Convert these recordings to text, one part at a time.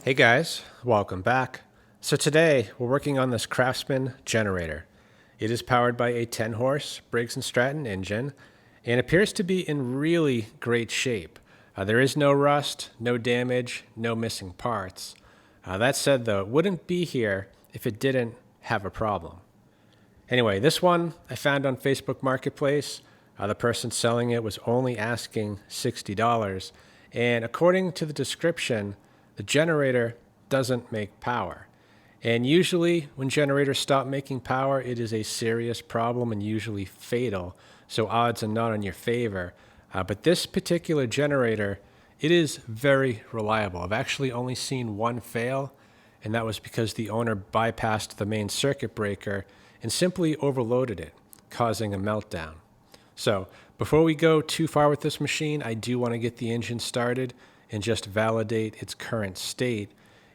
Hey guys, welcome back. So today we're working on this Craftsman generator. It is powered by a 10 horse Briggs & Stratton engine and appears to be in really great shape. There is no rust, no damage, no missing parts. That said though, it wouldn't be here if it didn't have a problem. Anyway, this one I found on Facebook Marketplace. The person selling it was only asking $60, and according to the description, the generator doesn't make power. And usually when generators stop making power, it is a serious problem and usually fatal, so odds are not in your favor. But this particular generator, it is very reliable. I've actually only seen one fail, and that was because the owner bypassed the main circuit breaker and simply overloaded it, causing a meltdown. So before we go too far with this machine, I do want to get the engine started and just validate its current state.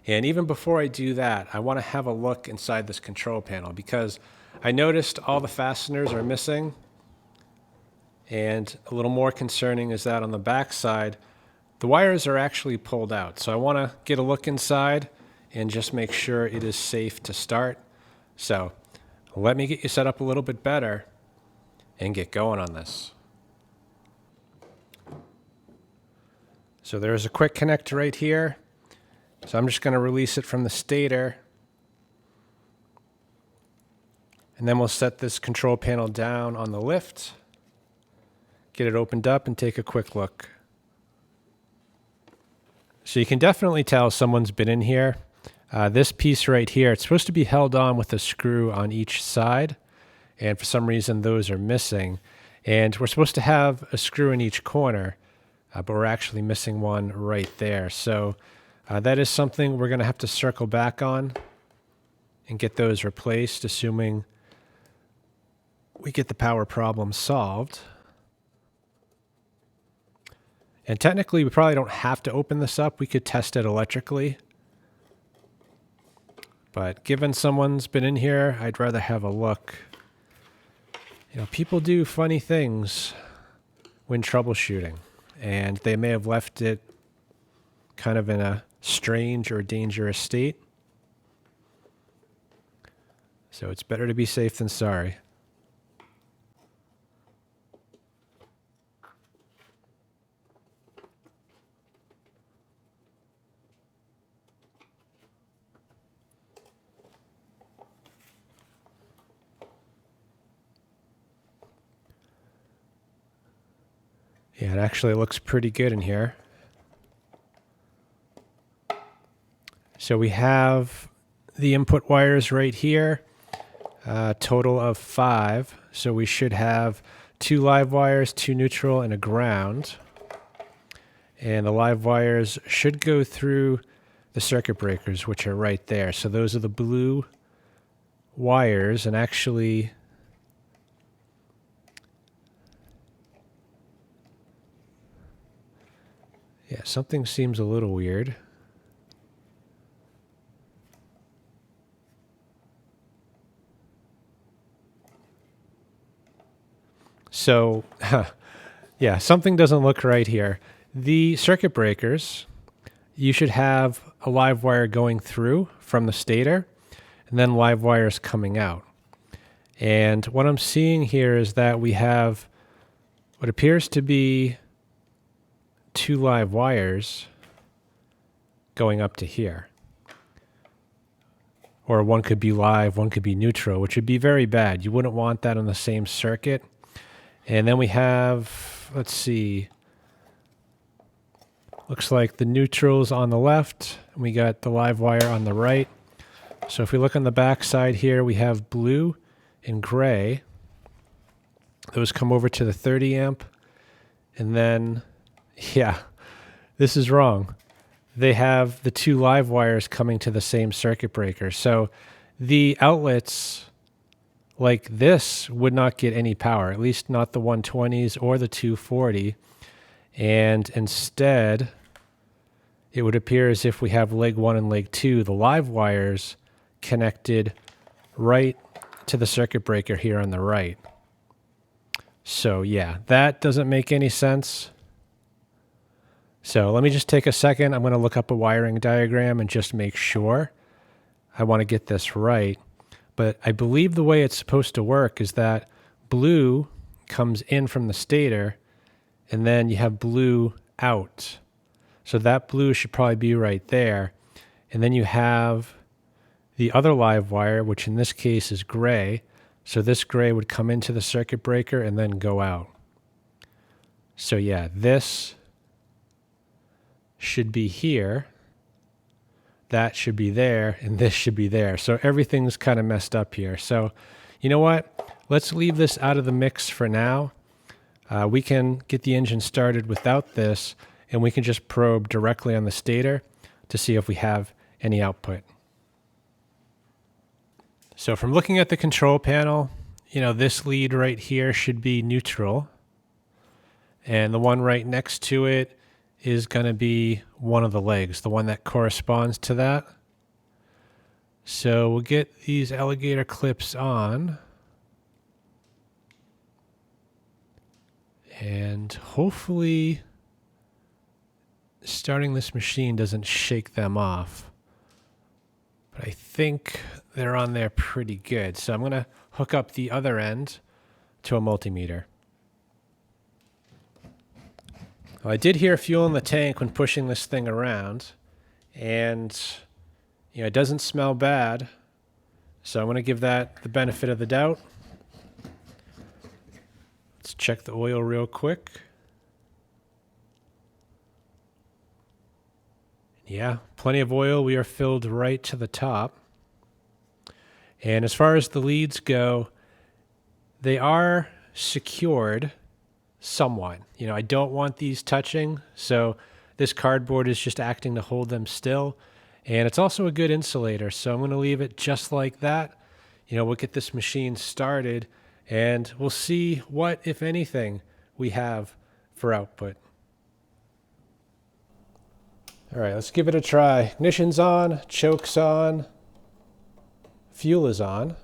And even before I do that, I want to have a look inside this control panel because I noticed all the fasteners are missing. And a little more concerning is that on the back side, the wires are actually pulled out. So I want to get a look inside and just make sure it is safe to start. So let me get you set up a little bit better and get going on this. So there's a quick connector right here. So I'm just going to release it from the stator. And then we'll set this control panel down on the lift. Get it opened up and take a quick look. So you can definitely tell someone's been in here. This piece right here, it's supposed to be held on with a screw on each side. And for some reason, those are missing. And we're supposed to have a screw in each corner. But we're actually missing one right there. So that is something we're going to have to circle back on and get those replaced, assuming we get the power problem solved. And technically, we probably don't have to open this up. We could test it electrically. But given someone's been in here, I'd rather have a look. You know, people do funny things when troubleshooting. And they may have left it kind of in a strange or dangerous state. So it's better to be safe than sorry. Yeah, it actually looks pretty good in here. So we have the input wires right here, total of 5. So we should have 2 live wires, 2 neutral, and a ground. And the live wires should go through the circuit breakers, which are right there. So those are the blue wires, and actually yeah, something seems a little weird. So, yeah, something doesn't look right here. The circuit breakers, you should have a live wire going through from the stator, and then live wires coming out. And what I'm seeing here is that we have what appears to be 2 live wires going up to here. Or one could be live, one could be neutral, which would be very bad. You wouldn't want that on the same circuit. And then we have, let's see, looks like the neutral's on the left, and we got the live wire on the right. So if we look on the back side here, we have blue and gray. Those come over to the 30 amp, and then yeah, this is wrong. They have the 2 live wires coming to the same circuit breaker. So the outlets like this would not get any power, at least not the 120s or the 240. And instead, it would appear as if we have leg 1 and leg 2, the live wires connected right to the circuit breaker here on the right. So yeah, that doesn't make any sense. So let me just take a second. I'm going to look up a wiring diagram and just make sure. I want to get this right. But I believe the way it's supposed to work is that blue comes in from the stator, and then you have blue out. So that blue should probably be right there. And then you have the other live wire, which in this case is gray. So this gray would come into the circuit breaker and then go out. So yeah, this should be here, that should be there, and this should be there. So everything's kind of messed up here. So you know what? Let's leave this out of the mix for now. We can get the engine started without this, and we can just probe directly on the stator to see if we have any output. So from looking at the control panel, you know, this lead right here should be neutral, and the one right next to it is going to be one of the legs, the one that corresponds to that. So we'll get these alligator clips on, and hopefully starting this machine doesn't shake them off. But I think they're on there pretty good. So I'm going to hook up the other end to a multimeter. Well, I did hear fuel in the tank when pushing this thing around, and you know, it doesn't smell bad. So I'm going to give that the benefit of the doubt. Let's check the oil real quick. Yeah, plenty of oil. We are filled right to the top. And as far as the leads go, they are secured somewhat. You know, I don't want these touching, so this cardboard is just acting to hold them still. And it's also a good insulator, so I'm going to leave it just like that. You know, we'll get this machine started, and we'll see what, if anything, we have for output. All right, let's give it a try. Ignition's on, choke's on, fuel is on.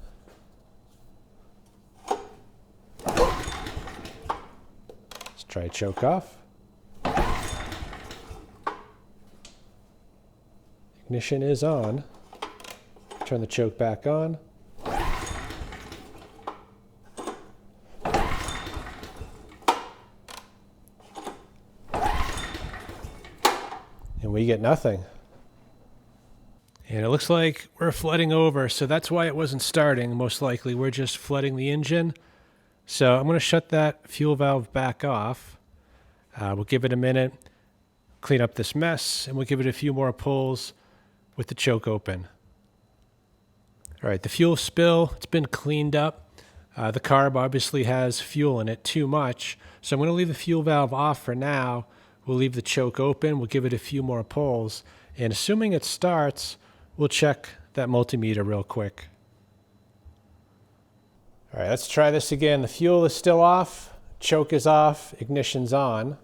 Let's try choke off. Ignition is on. Turn the choke back on. And we get nothing. And it looks like we're flooding over, so that's why it wasn't starting. Most likely we're just flooding the engine. So I'm going to shut that fuel valve back off. We'll give it a minute, clean up this mess, and we'll give it a few more pulls with the choke open. All right, the fuel spill, it's been cleaned up. The carb obviously has fuel in it, too much. So I'm going to leave the fuel valve off for now. We'll leave the choke open. We'll give it a few more pulls. And assuming it starts, we'll check that multimeter real quick. All right, let's try this again. The fuel is still off. Choke is off. Ignition's on.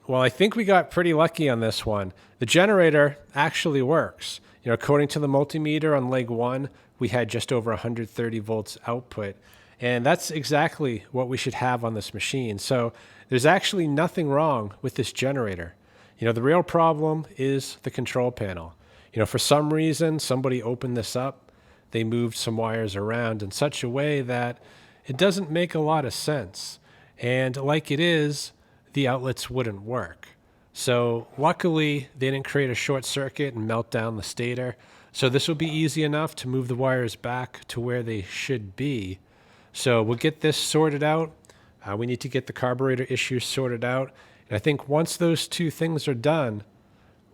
Well, I think we got pretty lucky on this one. The generator actually works. You know, according to the multimeter on leg 1, we had just over 130 volts output. And that's exactly what we should have on this machine. So there's actually nothing wrong with this generator. You know, the real problem is the control panel. You know, for some reason, somebody opened this up. They moved some wires around in such a way that it doesn't make a lot of sense. And like it is, the outlets wouldn't work. So luckily they didn't create a short circuit and melt down the stator. So this will be easy enough to move the wires back to where they should be. So we'll get this sorted out. We need to get the carburetor issues sorted out. And I think once those two things are done,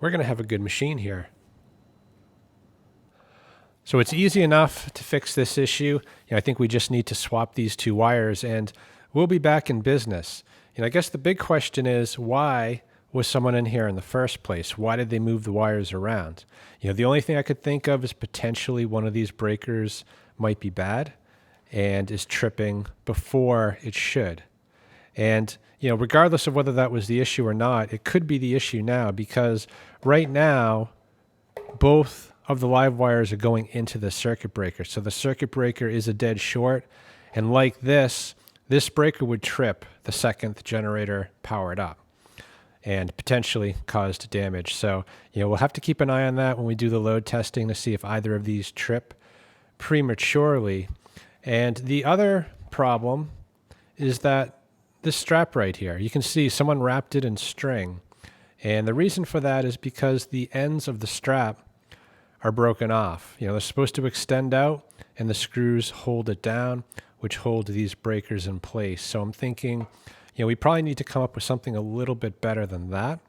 we're going to have a good machine here. So it's easy enough to fix this issue. You know, I think we just need to swap these two wires and we'll be back in business. You know, I guess the big question is, why was someone in here in the first place? Why did they move the wires around? The only thing I could think of is potentially one of these breakers might be bad and is tripping before it should. And, regardless of whether that was the issue or not, it could be the issue now, because right now, both of the live wires are going into the circuit breaker. So the circuit breaker is a dead short. And like this breaker would trip the second the generator powered up and potentially caused damage. So, we'll have to keep an eye on that when we do the load testing to see if either of these trip prematurely. And the other problem is that this strap right here, you can see someone wrapped it in string. And the reason for that is because the ends of the strap are broken off. They're supposed to extend out and the screws hold it down, which hold these breakers in place. So I'm thinking, we probably need to come up with something a little bit better than that.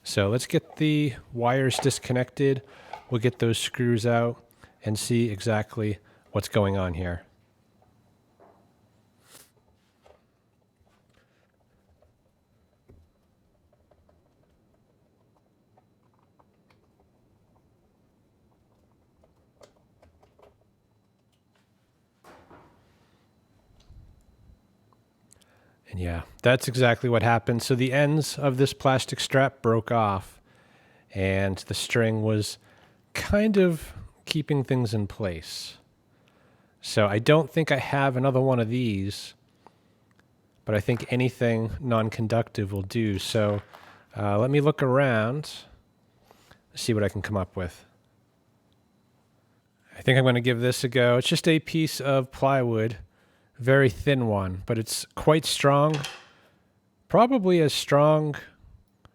So let's get the wires disconnected. We'll get those screws out and see exactly what's going on here. And yeah, that's exactly what happened. So the ends of this plastic strap broke off and the string was kind of keeping things in place. So I don't think I have another one of these, but I think anything non-conductive will do. So let me look around, see what I can come up with. I think I'm going to give this a go. It's just a piece of plywood. Very thin one, but it's quite strong. Probably as strong,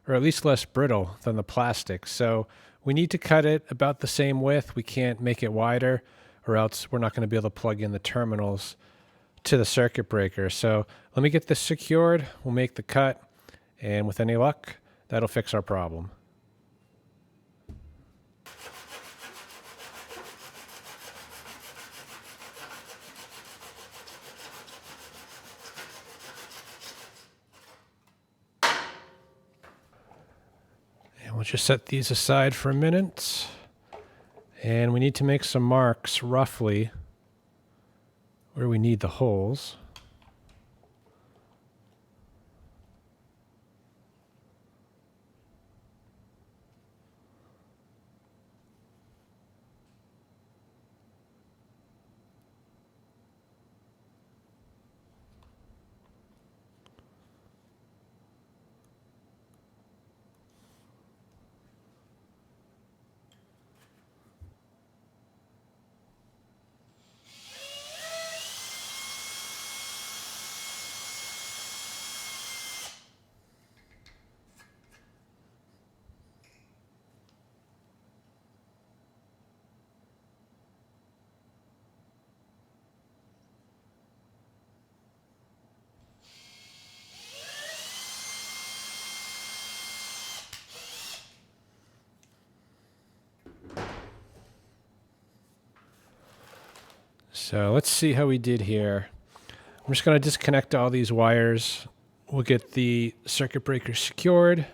or at least less brittle than the plastic. So we need to cut it about the same width. We can't make it wider, or else we're not going to be able to plug in the terminals to the circuit breaker. So let me get this secured. We'll make the cut, and with any luck, that'll fix our problem. We'll just set these aside for a minute. And we need to make some marks roughly where we need the holes. So let's see how we did here. I'm just going to disconnect all these wires. We'll get the circuit breaker secured,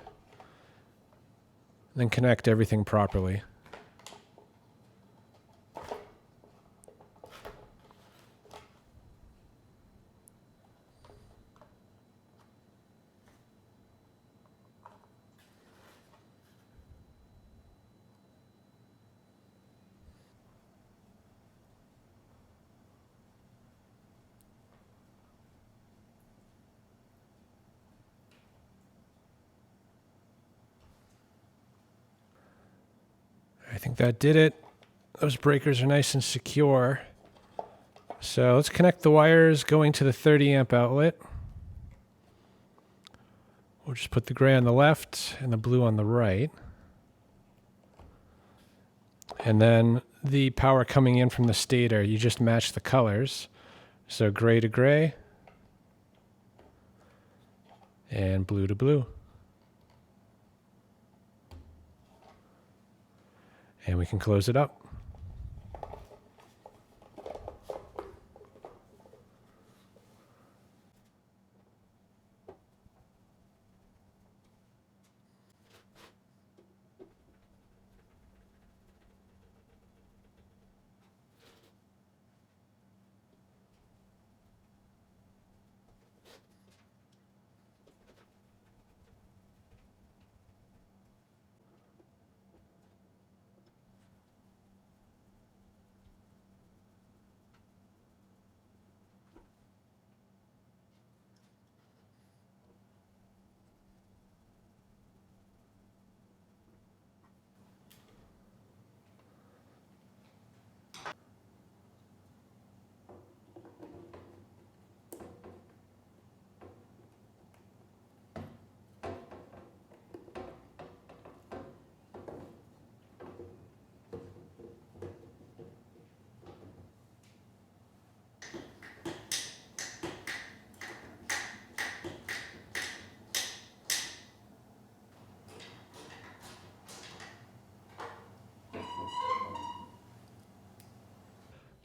then connect everything properly. I think that did it. Those breakers are nice and secure. So let's connect the wires going to the 30 amp outlet. We'll just put the gray on the left and the blue on the right. And then the power coming in from the stator, you just match the colors. So gray to gray and blue to blue. And we can close it up.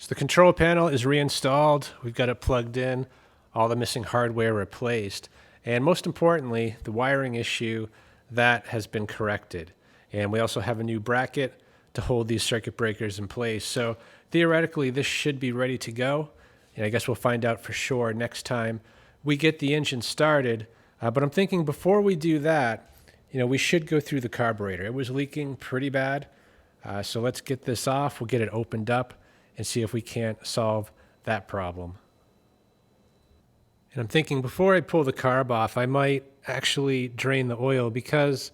So the control panel is reinstalled. We've got it plugged in, all the missing hardware replaced. And most importantly, the wiring issue, that has been corrected. And we also have a new bracket to hold these circuit breakers in place. So theoretically, this should be ready to go. And I guess we'll find out for sure next time we get the engine started. But I'm thinking before we do that, we should go through the carburetor. It was leaking pretty bad. So let's get this off. We'll get it opened up and see if we can't solve that problem. And I'm thinking before I pull the carb off, I might actually drain the oil, because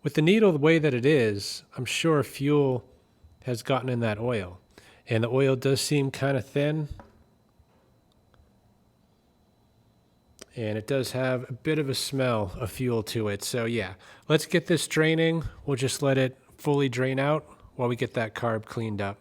with the needle the way that it is, I'm sure fuel has gotten in that oil. And the oil does seem kind of thin. And it does have a bit of a smell of fuel to it. So yeah, let's get this draining. We'll just let it fully drain out while we get that carb cleaned up.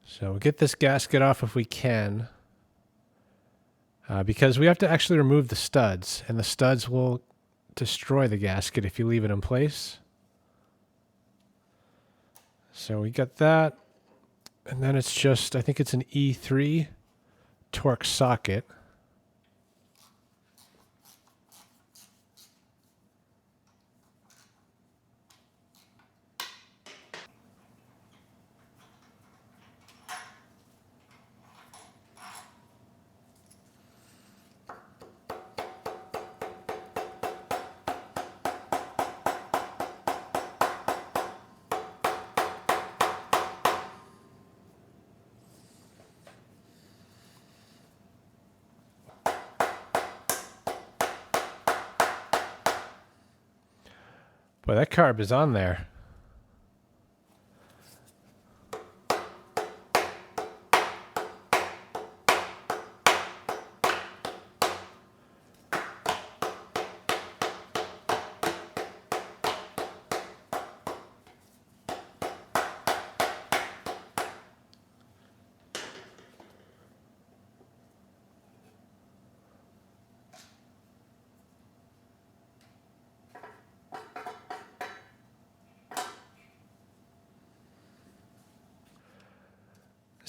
So we'll get this gasket off if we can, because we have to actually remove the studs, and the studs will destroy the gasket if you leave it in place. So we got that, and then it's just, I think it's an E3 torque socket. Boy, that carb is on there.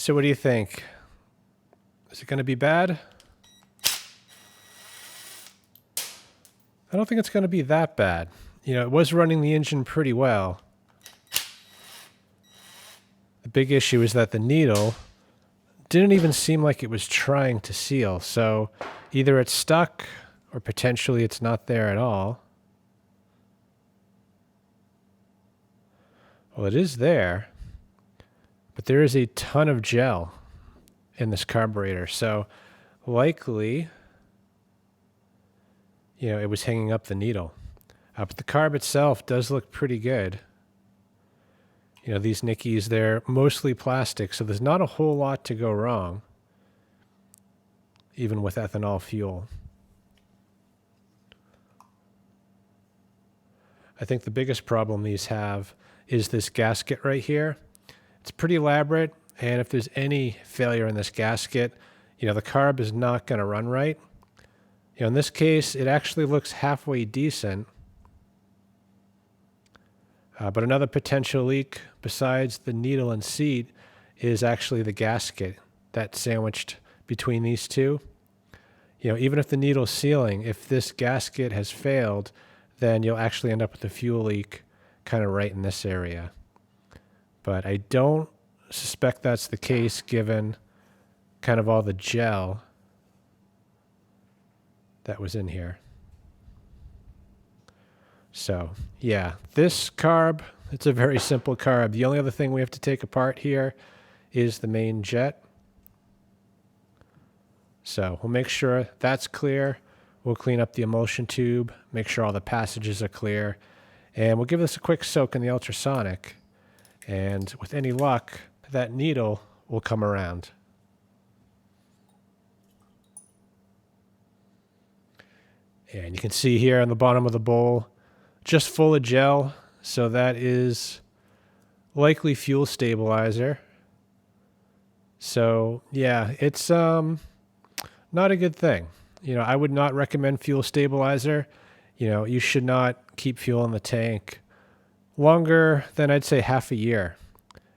So what do you think? Is it going to be bad? I don't think it's going to be that bad. It was running the engine pretty well. The big issue is that the needle didn't even seem like it was trying to seal. So either it's stuck or potentially it's not there at all. Well, it is there. But there is a ton of gel in this carburetor, so likely, it was hanging up the needle. But the carb itself does look pretty good. These nickies, they're mostly plastic, so there's not a whole lot to go wrong, even with ethanol fuel. I think the biggest problem these have is this gasket right here. It's pretty elaborate, and if there's any failure in this gasket, the carb is not going to run right. In this case, it actually looks halfway decent. But another potential leak besides the needle and seat is actually the gasket that's sandwiched between these two. Even if the needle's sealing, if this gasket has failed, then you'll actually end up with a fuel leak kind of right in this area. But I don't suspect that's the case given kind of all the gel that was in here. So, yeah, this carb, it's a very simple carb. The only other thing we have to take apart here is the main jet. So we'll make sure that's clear. We'll clean up the emulsion tube, make sure all the passages are clear, and we'll give this a quick soak in the ultrasonic. And with any luck, that needle will come around. And you can see here on the bottom of the bowl, just full of gel. So that is likely fuel stabilizer. So yeah, it's not a good thing. I would not recommend fuel stabilizer. You should not keep fuel in the tank longer than I'd say half a year.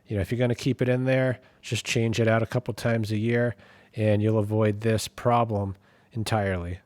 If you're going to keep it in there, just change it out a couple times a year and you'll avoid this problem entirely.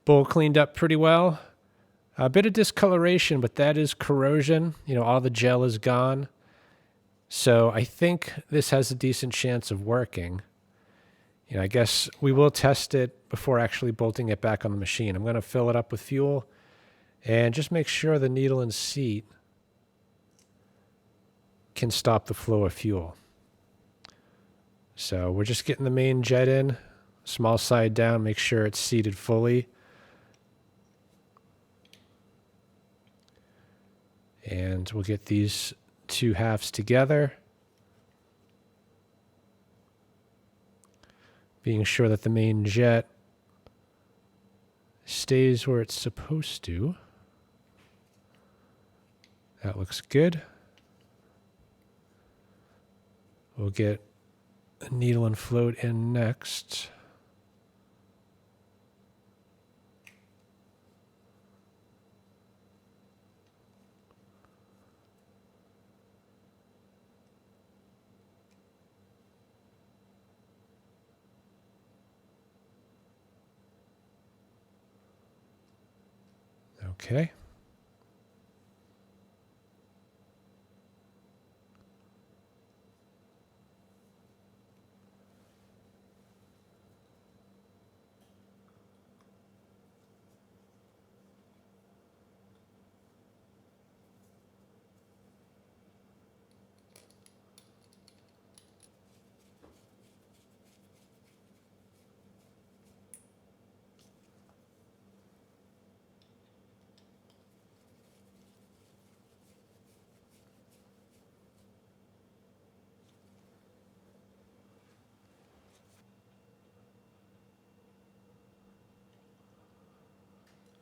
Bowl cleaned up pretty well. A bit of discoloration, but that is corrosion. All the gel is gone. So I think this has a decent chance of working. I guess we will test it before actually bolting it back on the machine. I'm going to fill it up with fuel and just make sure the needle and seat can stop the flow of fuel. So we're just getting the main jet in, small side down, make sure it's seated fully. And we'll get these two halves together, being sure that the main jet stays where it's supposed to. That looks good. We'll get a needle and float in next. Okay.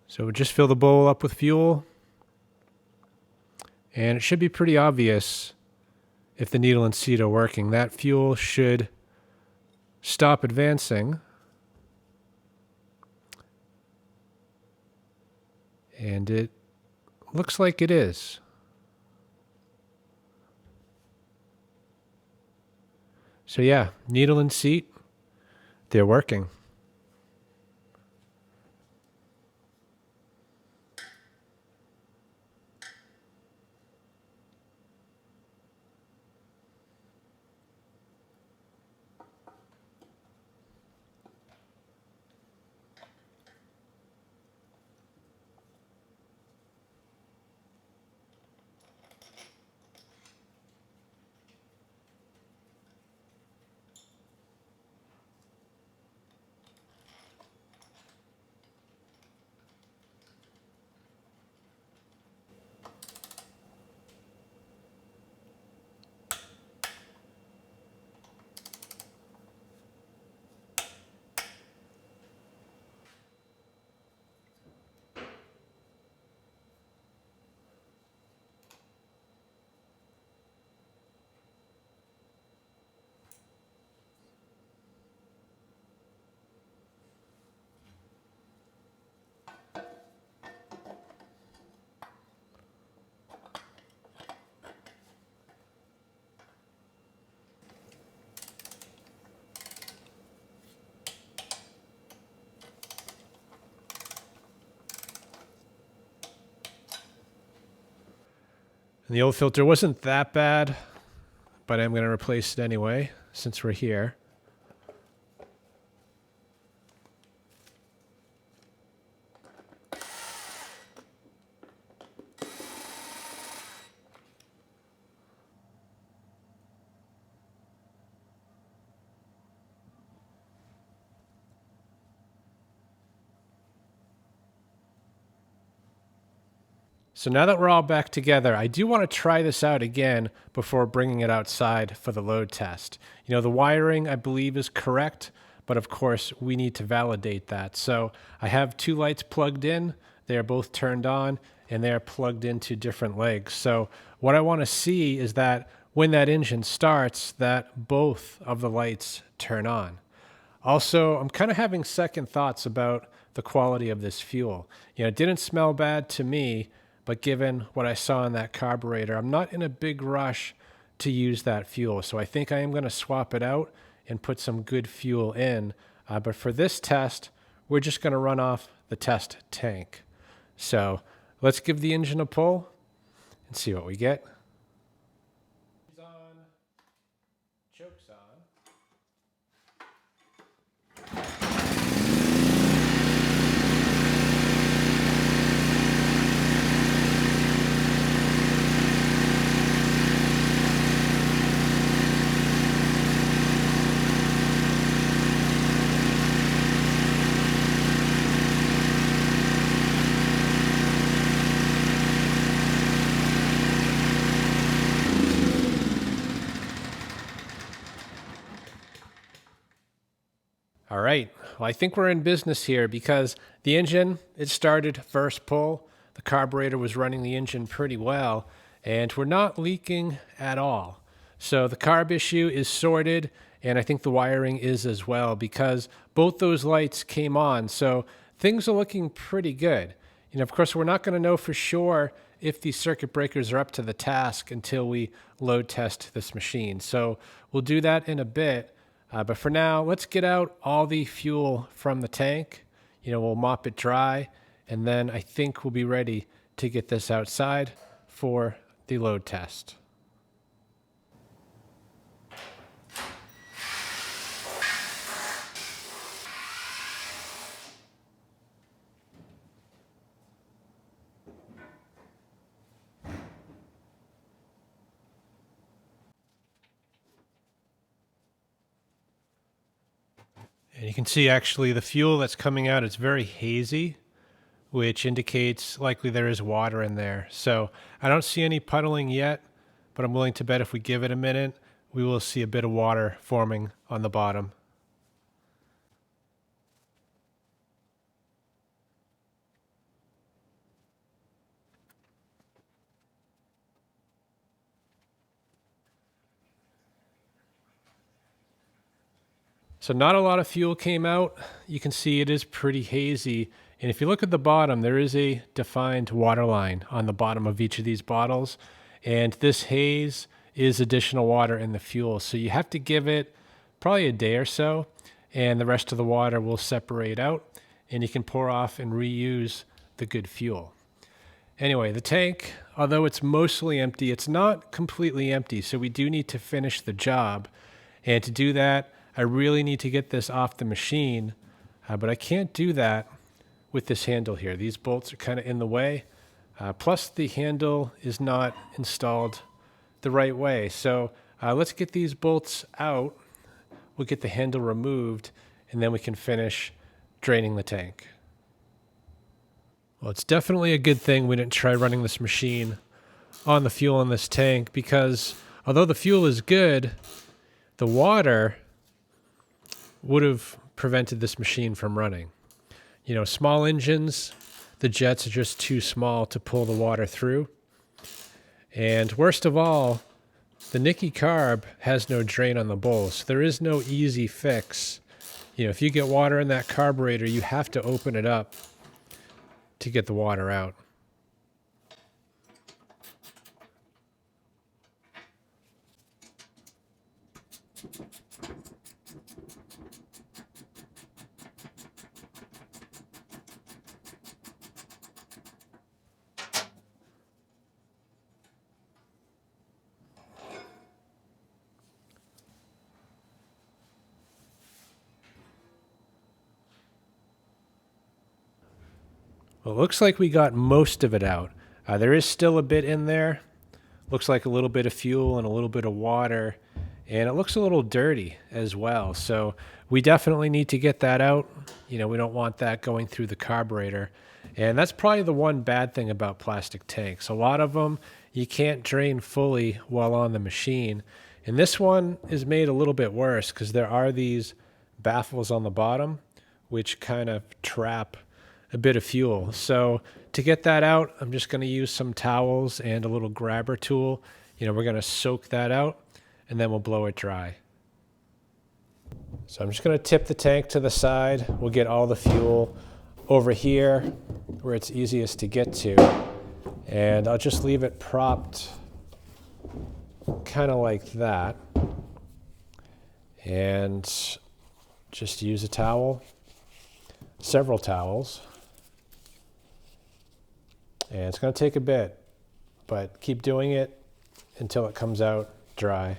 So we'll just fill the bowl up with fuel. And it should be pretty obvious if the needle and seat are working. That fuel should stop advancing. And it looks like it is. So yeah, needle and seat, they're working. And the old filter wasn't that bad, but I'm going to replace it anyway since we're here. So now that we're all back together, I do want to try this out again before bringing it outside for the load test. You know, the wiring I believe is correct, but of course we need to validate that. So I have two lights plugged in, they are both turned on, and they are plugged into different legs. So what I want to see is that when that engine starts, that both of the lights turn on. Also, I'm kind of having second thoughts about the quality of this fuel. You know, it didn't smell bad to me, but given what I saw in that carburetor, I'm not in a big rush to use that fuel. So I think I am going to swap it out and put some good fuel in. But for this test, we're just going to run off the test tank. So let's give the engine a pull and see what we get. On, chokes on. All right, well, I think we're in business here because the engine, it started first pull. The carburetor was running the engine pretty well, and we're not leaking at all. So the carb issue is sorted, and I think the wiring is as well because both those lights came on. So things are looking pretty good. You know, of course, we're not going to know for sure if these circuit breakers are up to the task until we load test this machine. So we'll do that in a bit. But for now, let's get out all the fuel from the tank. You know, we'll mop it dry, and then I think we'll be ready to get this outside for the load test. And you can see actually the fuel that's coming out is very hazy, which indicates likely there is water in there. So I don't see any puddling yet, but I'm willing to bet if we give it a minute, we will see a bit of water forming on the bottom. So not a lot of fuel came out. You can see it is pretty hazy. And if you look at the bottom, there is a defined water line on the bottom of each of these bottles. And this haze is additional water in the fuel. So you have to give it probably a day or so, and the rest of the water will separate out, and you can pour off and reuse the good fuel. Anyway, the tank, although it's mostly empty, it's not completely empty. So we do need to finish the job. And to do that, I really need to get this off the machine, but I can't do that with this handle here. These bolts are kind of in the way. Plus the handle is not installed the right way. So let's get these bolts out. We'll get the handle removed, and then we can finish draining the tank. Well, it's definitely a good thing we didn't try running this machine on the fuel in this tank, because although the fuel is good, the water would have prevented this machine from running. You know, small engines, the jets are just too small to pull the water through. And worst of all, the Nicky carb has no drain on the bowl, so there is no easy fix. You know, if you get water in that carburetor, you have to open it up to get the water out. Well, it looks like we got most of it out. There is still a bit in there. Looks like a little bit of fuel and a little bit of water. And it looks a little dirty as well. So we definitely need to get that out. You know, we don't want that going through the carburetor. And that's probably the one bad thing about plastic tanks. A lot of them you can't drain fully while on the machine. And this one is made a little bit worse because there are these baffles on the bottom which kind of trap a bit of fuel. So to get that out, I'm just going to use some towels and a little grabber tool. You know, we're going to soak that out and then we'll blow it dry. So I'm just going to tip the tank to the side. We'll get all the fuel over here where it's easiest to get to. And I'll just leave it propped kind of like that. And just use a towel, several towels. And it's going to take a bit, but keep doing it until it comes out dry.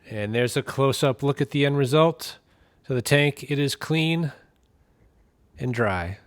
And there's a close-up look at the end result. So the tank, it is clean and dry.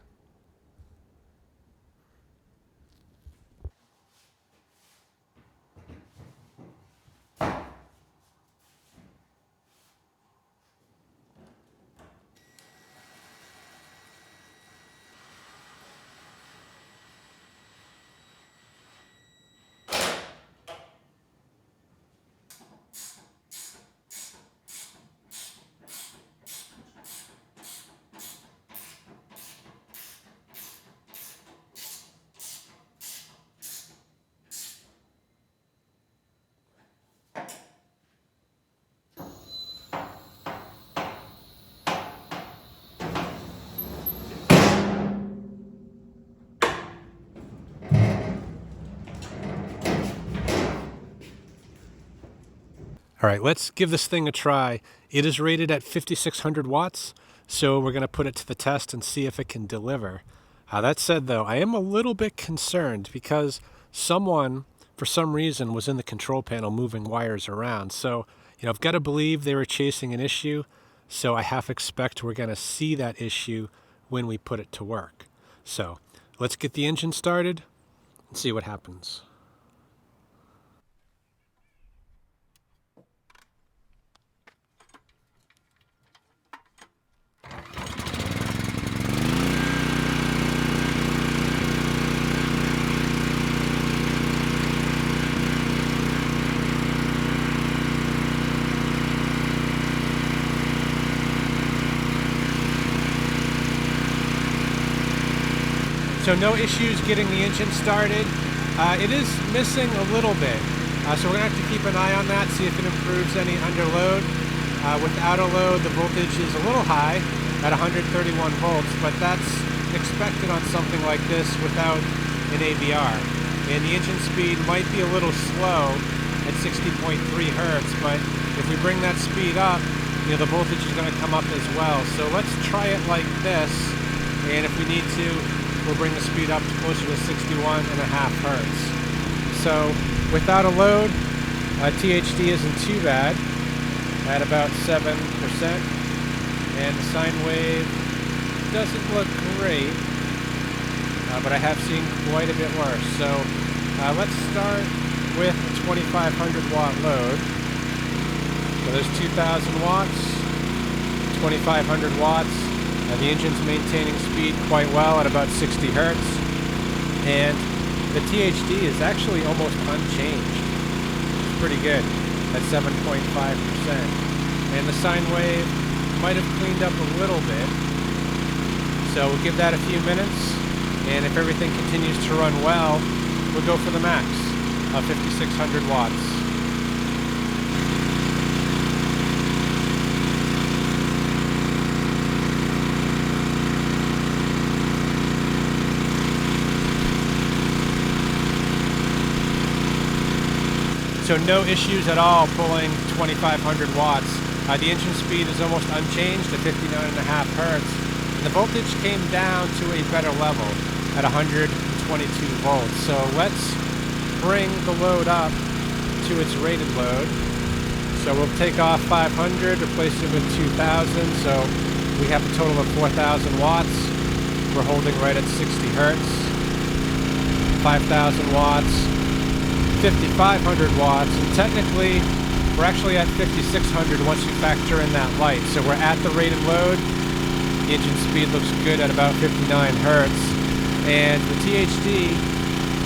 All right, let's give this thing a try. It is rated at 5,600 watts, so we're going to put it to the test and see if it can deliver. That said, though, I am a little bit concerned because someone, for some reason, was in the control panel moving wires around. So, I've got to believe they were chasing an issue, so I half expect we're going to see that issue when we put it to work. So let's get the engine started and see what happens. So no issues getting the engine started. It is missing a little bit, so we're going to have to keep an eye on that, see if it improves any under load. Without a load, the voltage is a little high at 131 volts, but that's expected on something like this without an ABR. And the engine speed might be a little slow at 60.3 Hertz, but if we bring that speed up, the voltage is going to come up as well. So let's try it like this, and if we need to, we'll bring the speed up to closer to 61.5 Hertz. So without a load, THD isn't too bad at about 7%, and the sine wave doesn't look great, but I have seen quite a bit worse. So let's start with a 2500 watt load. So there's 2000 watts, 2500 watts. The engine's maintaining speed quite well at about 60 Hertz, and the THD is actually almost unchanged. It's pretty good at 7.5%. And the sine wave might have cleaned up a little bit. So we'll give that a few minutes, and if everything continues to run well, we'll go for the max of 5600 watts. So no issues at all pulling 2500 watts. The engine speed is almost unchanged at 59.5 Hertz. And the voltage came down to a better level at 122 volts. So let's bring the load up to its rated load. So we'll take off 500, replace it with 2000. So we have a total of 4000 watts. We're holding right at 60 Hertz. 5000 watts. 5500 watts, and technically we're actually at 5600 once you factor in that light. So we're at the rated load. The engine speed looks good at about 59 Hertz, and the THD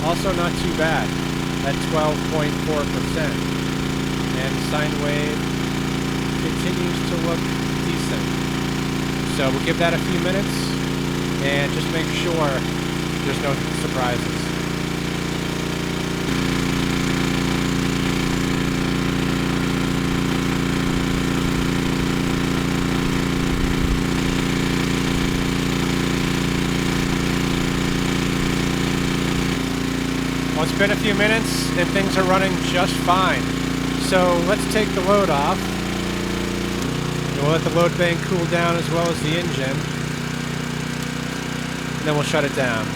also not too bad at 12.4%. And the sine wave continues to look decent. So we'll give that a few minutes and just make sure there's no surprises. Well, it's been a few minutes and things are running just fine. So let's take the load off. And we'll let the load bank cool down as well as the engine. And then we'll shut it down.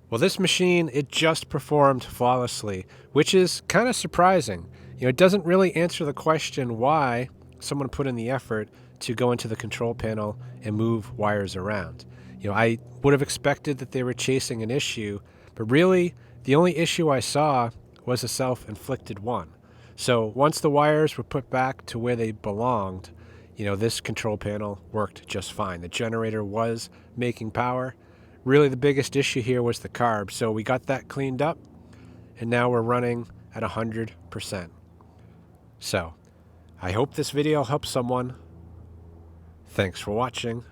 Well, this machine, it just performed flawlessly, which is kind of surprising. It doesn't really answer the question why someone put in the effort to go into the control panel and move wires around. I would have expected that they were chasing an issue, but really the only issue I saw was a self-inflicted one. So once the wires were put back to where they belonged, this control panel worked just fine. The generator was making power. Really the biggest issue here was the carb, so we got that cleaned up, and now we're running at 100%. So, I hope this video helps someone. Thanks for watching.